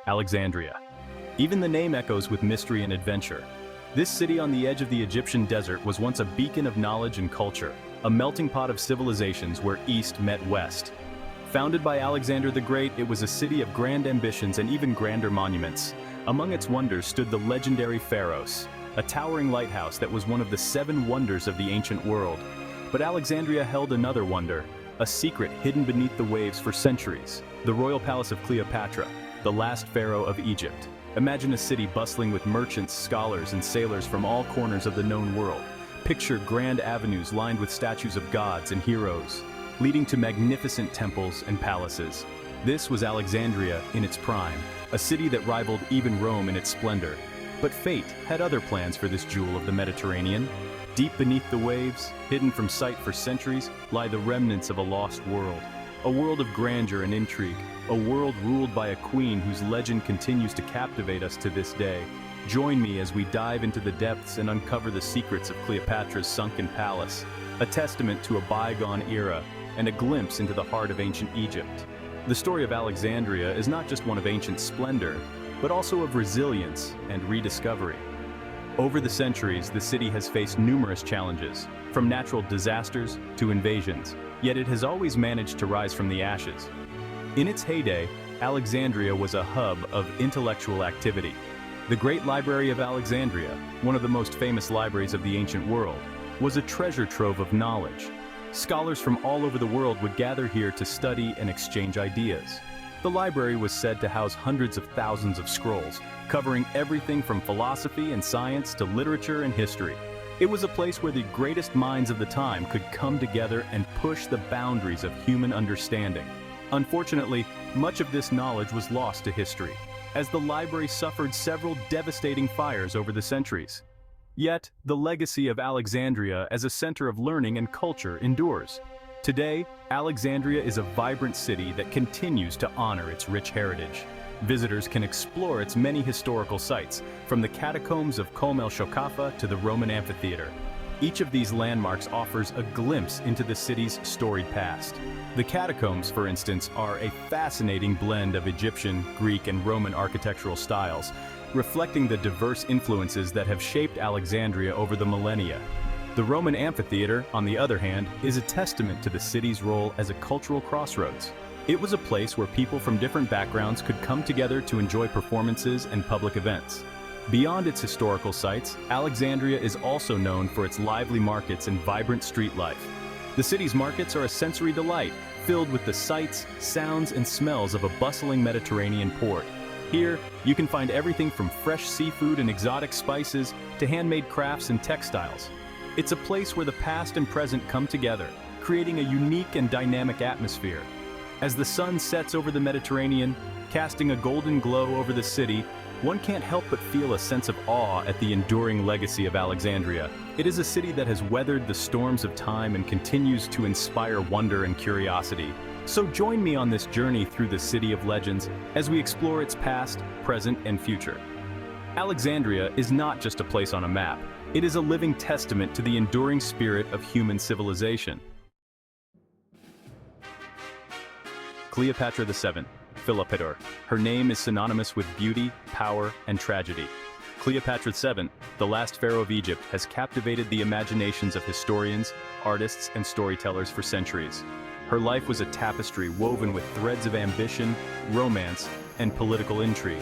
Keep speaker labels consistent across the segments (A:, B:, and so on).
A: Alexandria. Even the name echoes with mystery and adventure. This city on the edge of the Egyptian desert was once a beacon of knowledge and culture, a melting pot of civilizations where East met West. Founded by Alexander the Great, it was a city of grand ambitions and even grander monuments. Among its wonders stood the legendary Pharos, a towering lighthouse that was one of the 7 wonders of the ancient world. But Alexandria held another wonder, a secret hidden beneath the waves for centuries: the royal palace of Cleopatra, the last pharaoh of Egypt. Imagine a city bustling with merchants, scholars, and sailors from all corners of the known world. Picture grand avenues lined with statues of gods and heroes, leading to magnificent temples and palaces. This was Alexandria in its prime, a city that rivaled even Rome in its splendor. But fate had other plans for this jewel of the Mediterranean. Deep beneath the waves, hidden from sight for centuries, lie the remnants of a lost world. A world of grandeur and intrigue, a world ruled by a queen whose legend continues to captivate us to this day. Join me as we dive into the depths and uncover the secrets of Cleopatra's sunken palace, a testament to a bygone era and a glimpse into the heart of ancient Egypt. The story of Alexandria is not just one of ancient splendor, but also of resilience and rediscovery. Over the centuries, the city has faced numerous challenges, from natural disasters to invasions, yet it has always managed to rise from the ashes. In its heyday, Alexandria was a hub of intellectual activity. The Great Library of Alexandria, one of the most famous libraries of the ancient world, was a treasure trove of knowledge. Scholars from all over the world would gather here to study and exchange ideas. The library was said to house hundreds of thousands of scrolls, covering everything from philosophy and science to literature and history. It was a place where the greatest minds of the time could come together and push the boundaries of human understanding. Unfortunately, much of this knowledge was lost to history, as the library suffered several devastating fires over the centuries. Yet, the legacy of Alexandria as a center of learning and culture endures. Today, Alexandria is a vibrant city that continues to honor its rich heritage. Visitors can explore its many historical sites, from the catacombs of Kom el-Shokafa to the Roman amphitheater. Each of these landmarks offers a glimpse into the city's storied past. The catacombs, for instance, are a fascinating blend of Egyptian, Greek, and Roman architectural styles, reflecting the diverse influences that have shaped Alexandria over the millennia. The Roman amphitheater, on the other hand, is a testament to the city's role as a cultural crossroads. It was a place where people from different backgrounds could come together to enjoy performances and public events. Beyond its historical sites, Alexandria is also known for its lively markets and vibrant street life. The city's markets are a sensory delight, filled with the sights, sounds, and smells of a bustling Mediterranean port. Here, you can find everything from fresh seafood and exotic spices to handmade crafts and textiles. It's a place where the past and present come together, creating a unique and dynamic atmosphere. As the sun sets over the Mediterranean, casting a golden glow over the city, one can't help but feel a sense of awe at the enduring legacy of Alexandria. It is a city that has weathered the storms of time and continues to inspire wonder and curiosity. So join me on this journey through the City of Legends as we explore its past, present, and future. Alexandria is not just a place on a map. It is a living testament to the enduring spirit of human civilization. Cleopatra VII, Philopator. Her name is synonymous with beauty, power, and tragedy. Cleopatra VII, the last pharaoh of Egypt, has captivated the imaginations of historians, artists, and storytellers for centuries. Her life was a tapestry woven with threads of ambition, romance, and political intrigue.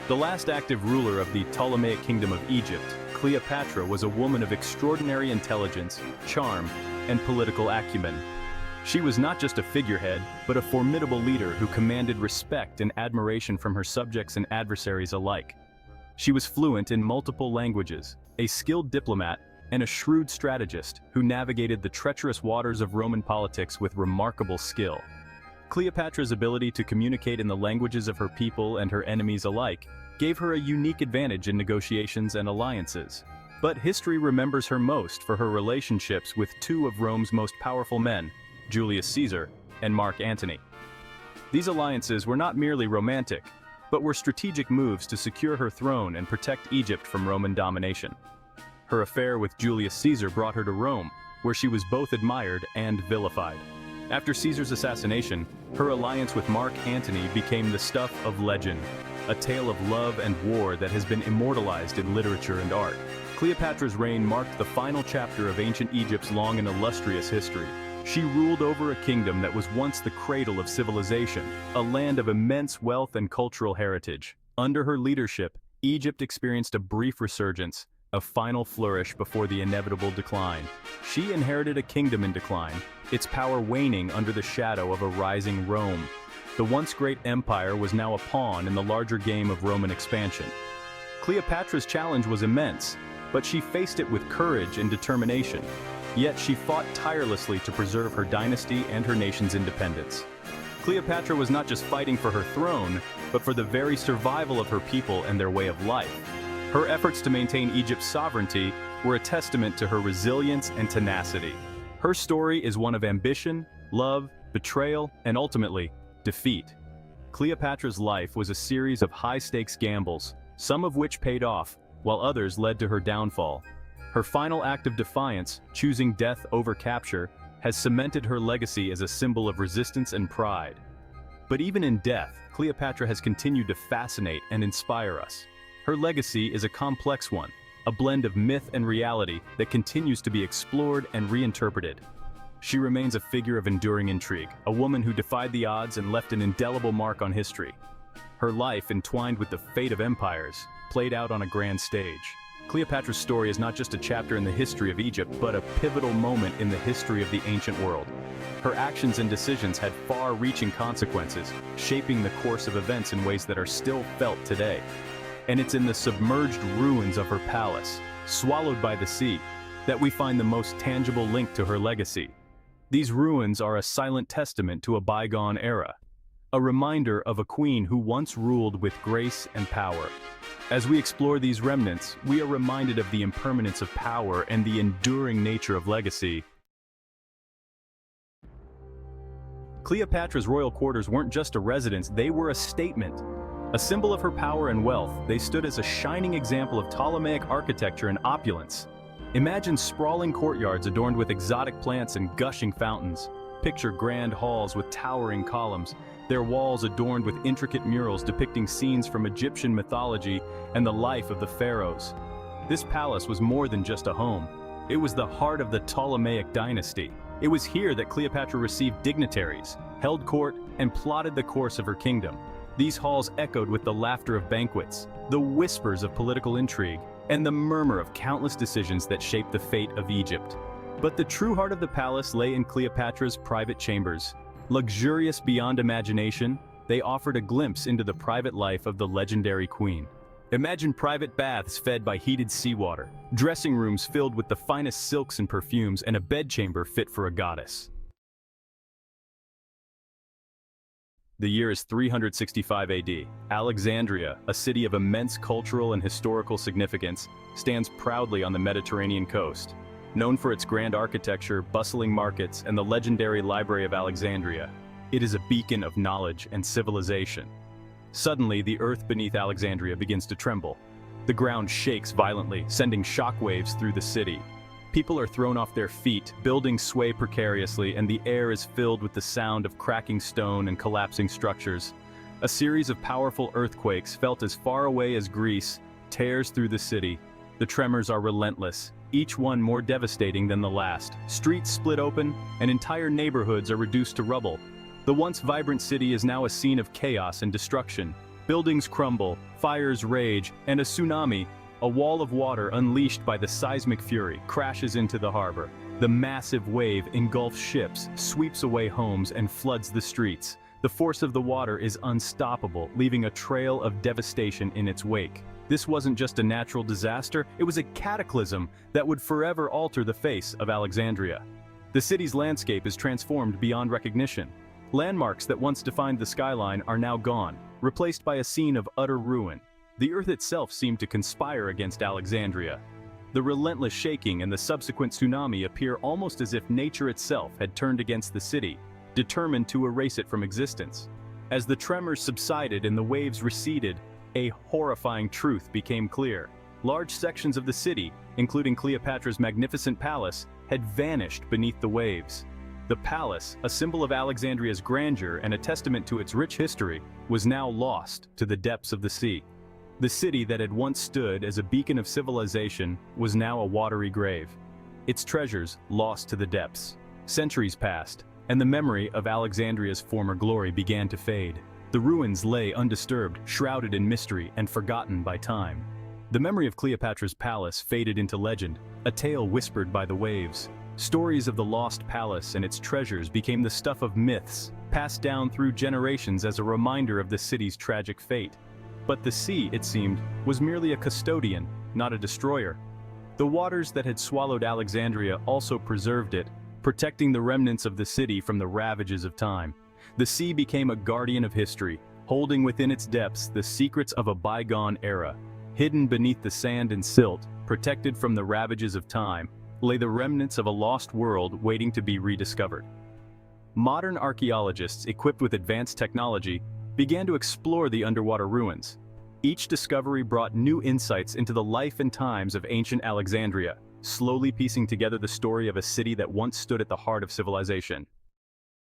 A: The last active ruler of the Ptolemaic kingdom of Egypt, Cleopatra was a woman of extraordinary intelligence, charm, and political acumen. She was not just a figurehead, but a formidable leader who commanded respect and admiration from her subjects and adversaries alike. She was fluent in multiple languages, a skilled diplomat, and a shrewd strategist who navigated the treacherous waters of Roman politics with remarkable skill. Cleopatra's ability to communicate in the languages of her people and her enemies alike gave her a unique advantage in negotiations and alliances. But history remembers her most for her relationships with two of Rome's most powerful men, Julius Caesar and Mark Antony. These alliances were not merely romantic, but were strategic moves to secure her throne and protect Egypt from Roman domination. Her affair with Julius Caesar brought her to Rome, where she was both admired and vilified. After Caesar's assassination, her alliance with Mark Antony became the stuff of legend. a tale of love and war that has been immortalized in literature and art. Cleopatra's reign marked the final chapter of ancient Egypt's long and illustrious history. She ruled over a kingdom that was once the cradle of civilization, a land of immense wealth and cultural heritage. Under her leadership, Egypt experienced a brief resurgence, a final flourish before the inevitable decline. She inherited a kingdom in decline, its power waning under the shadow of a rising Rome. The once great empire was now a pawn in the larger game of Roman expansion. Cleopatra's challenge was immense, but she faced it with courage and determination. Yet she fought tirelessly to preserve her dynasty and her nation's independence. Cleopatra was not just fighting for her throne, but for the very survival of her people and their way of life. Her efforts to maintain Egypt's sovereignty were a testament to her resilience and tenacity. Her story is one of ambition, love, betrayal, and ultimately, defeat. Cleopatra's life was a series of high-stakes gambles, some of which paid off, while others led to her downfall. Her final act of defiance, choosing death over capture, has cemented her legacy as a symbol of resistance and pride. But even in death, Cleopatra has continued to fascinate and inspire us. Her legacy is a complex one, a blend of myth and reality that continues to be explored and reinterpreted. She remains a figure of enduring intrigue, a woman who defied the odds and left an indelible mark on history. Her life, entwined with the fate of empires, played out on a grand stage. Cleopatra's story is not just a chapter in the history of Egypt, but a pivotal moment in the history of the ancient world. Her actions and decisions had far-reaching consequences, shaping the course of events in ways that are still felt today. And it's in the submerged ruins of her palace, swallowed by the sea, that we find the most tangible link to her legacy. These ruins are a silent testament to a bygone era, a reminder of a queen who once ruled with grace and power. As we explore these remnants, we are reminded of the impermanence of power and the enduring nature of legacy. Cleopatra's royal quarters weren't just a residence, they were a statement. A symbol of her power and wealth, they stood as a shining example of Ptolemaic architecture and opulence. Imagine sprawling courtyards adorned with exotic plants and gushing fountains. Picture grand halls with towering columns, their walls adorned with intricate murals depicting scenes from Egyptian mythology and the life of the pharaohs. This palace was more than just a home. It was the heart of the Ptolemaic dynasty. It was here that Cleopatra received dignitaries, held court, and plotted the course of her kingdom. These halls echoed with the laughter of banquets, the whispers of political intrigue, and the murmur of countless decisions that shaped the fate of Egypt. But the true heart of the palace lay in Cleopatra's private chambers. Luxurious beyond imagination, they offered a glimpse into the private life of the legendary queen. Imagine private baths fed by heated seawater, dressing rooms filled with the finest silks and perfumes, and a bedchamber fit for a goddess. The year is 365 AD. Alexandria, a city of immense cultural and historical significance, stands proudly on the Mediterranean coast. Known for its grand architecture, bustling markets, and the legendary Library of Alexandria, it is a beacon of knowledge and civilization. Suddenly, the earth beneath Alexandria begins to tremble. The ground shakes violently, sending shockwaves through the city. People are thrown off their feet, buildings sway precariously, and the air is filled with the sound of cracking stone and collapsing structures. A series of powerful earthquakes, felt as far away as Greece, tears through the city. The tremors are relentless, each one more devastating than the last. Streets split open, and entire neighborhoods are reduced to rubble. The once vibrant city is now a scene of chaos and destruction. Buildings crumble, fires rage, and a tsunami, a wall of water unleashed by the seismic fury, crashes into the harbor. The massive wave engulfs ships, sweeps away homes, and floods the streets. The force of the water is unstoppable, leaving a trail of devastation in its wake. This wasn't just a natural disaster, it was a cataclysm that would forever alter the face of Alexandria. The city's landscape is transformed beyond recognition. Landmarks that once defined the skyline are now gone, replaced by a scene of utter ruin. The earth itself seemed to conspire against Alexandria. The relentless shaking and the subsequent tsunami appear almost as if nature itself had turned against the city, determined to erase it from existence. As the tremors subsided and the waves receded, a horrifying truth became clear. Large sections of the city, including Cleopatra's magnificent palace, had vanished beneath the waves. The palace, a symbol of Alexandria's grandeur and a testament to its rich history, was now lost to the depths of the sea. The city that had once stood as a beacon of civilization was now a watery grave. Its treasures lost to the depths. Centuries passed, and the memory of Alexandria's former glory began to fade. The ruins lay undisturbed, shrouded in mystery and forgotten by time. The memory of Cleopatra's palace faded into legend, a tale whispered by the waves. Stories of the lost palace and its treasures became the stuff of myths, passed down through generations as a reminder of the city's tragic fate. But the sea, it seemed, was merely a custodian, not a destroyer. The waters that had swallowed Alexandria also preserved it, protecting the remnants of the city from the ravages of time. The sea became a guardian of history, holding within its depths the secrets of a bygone era. Hidden beneath the sand and silt, protected from the ravages of time, lay the remnants of a lost world waiting to be rediscovered. Modern archaeologists, equipped with advanced technology, began to explore the underwater ruins. Each discovery brought new insights into the life and times of ancient Alexandria, slowly piecing together the story of a city that once stood at the heart of civilization.